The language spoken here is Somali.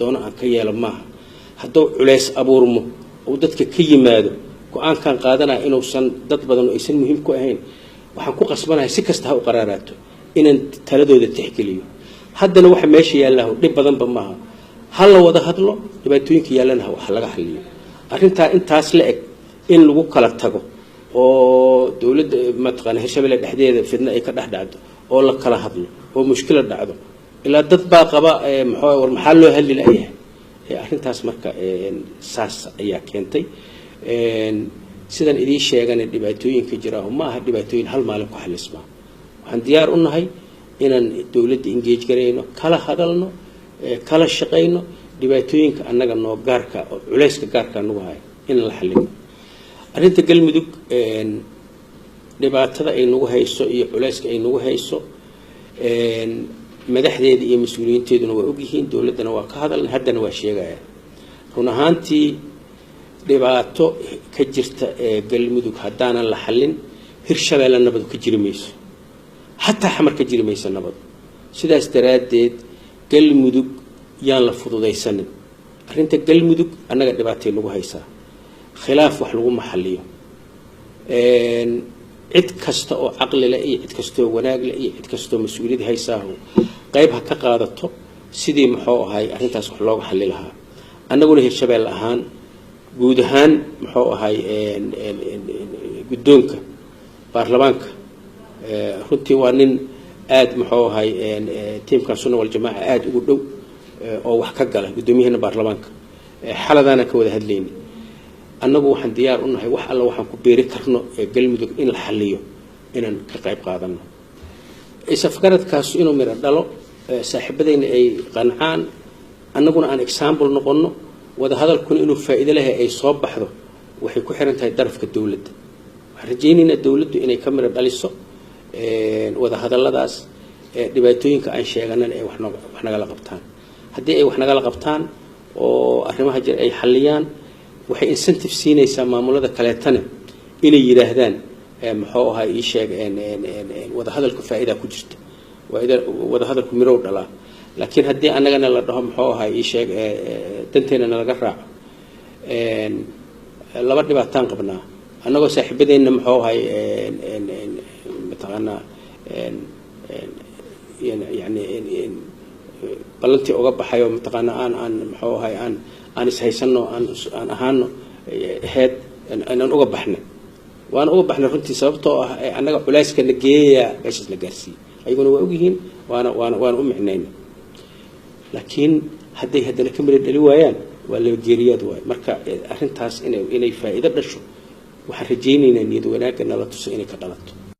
doona aan ka yeelo maaha hadduu culays abuurmo oo dadka ka yimaado go'aan kan qaadana inuusan dad badan oo aysan muhiim ku ahayn waxaan ku qasbanahay si kasta ha u qaraaraato inaan taladooda tixgeliyo haddana waxa meesha yaallaa dhib badan ba maaha hal la wada hadlo dhibaatooyinka yaallana wax laga xalliyo arrinta intaas la eg in lagu kala tago oo dawladda mataqaan Hirshabelle dhexdeeda fidna ay ka dhaxdhacdo oo la kala hadlo oo mushkilad dhacdo ilaa dad baa qaba maxaa loo hadli lahayaa arrintaas marka saas ayaa keentay sidan idin sheeganay dhibaatooyinka jira oo ma aha dhibaatooyin hal maalin ku xalisma waxaan diyaar u nahay inaan dawladda engage gareyno kala hadalno kala shaqeyno dhibaatooyinka annaga noo gaarka oo culayska gaarka nagu hayo in la xalliyo arrinta galmudug dhibaatada ay nagu hayso iyo culayska ay nagu hayso madaxdeeda iyo mas'uuliyiinteeduna waa og yihiin dawladdana waa ka hadalna haddana waa sheegaya run ahaantii dhibaato ka jirta galmudug haddaanan la xallin Hirshabelle nabad ka jiri mayso hatta xamar ka jiri mayso nabad sidaas daraadeed galmudug yaan la fududaysanin arrinta galmudug annaga dhibaatay lagu haysaa khilaaf wax lagu maxalliyo cid kasta oo caqli leh iyo cid kasta oo wanaag leh iyo cid kasta oo mas'uuliyad haysaa qayb ha ka qaadato sidii muxuu ahay arrintaas wax looga xalli lahaa annaguna Hirshabelle ahaan guud ahaan muxuu ahay guddoonka baarlamaanka runtii waa nin aad muxuu ahay tiimkan Sunna wal Jamaa aad ugu dhow oo wax ka gala guddoomiyaha baarlamaanka xaladana ka wada hadlayna annagu waxaan diyaar u nahay wax alla waxaan ku beeri karno galmudug in la xalliyo inaan ka qayb qaadano isafgaradkaas inuu mira dhalo saaxiibadayna ay qancaan annaguna aan example noqono wada hadalkuna inuu faa'iido leh ay soo baxdo waxay ku xiran tahay darafka dawladda waxaan rajaynaynaa dawladdu inay ka mira dhaliso wada hadalladaas dhibaatooyinka aan sheeganan ay wax nagala qabtaan haddii ay wax nagala qabtaan oo arrimaha jir ay xalliyaan waxay incentive siinaysaa maamulada kaleetana inay yiraahdaan muxuu ahaa ii sheeg wada hadalku faa'iido ku jirta wada hadalku mirow dhalaa laakiin haddii annagana la dhaho muxuu ahaa ii sheeg danteena laga raaco laba dhibaataan qabnaa annagoo saaxiibadeena muxuu ahaa mataqaana yani ballantii uga baxayo mataqaana aan muxuu ahaa aan ishaysano aan ahaano head aan uga baxna waan uga baxna runtii sababtoo ah annaga culayska la geeyaa meeshaas la gaarsiiyay ayaguna waa og yihiin waana u micnayna laakiin hadday haddana ka mira dhali waayaan waa laba geeriyaad waay marka arrintaas inay faa'iido dhasho waxaan rajaynaynaa niyad wanaagga nala tuso inay ka dhalato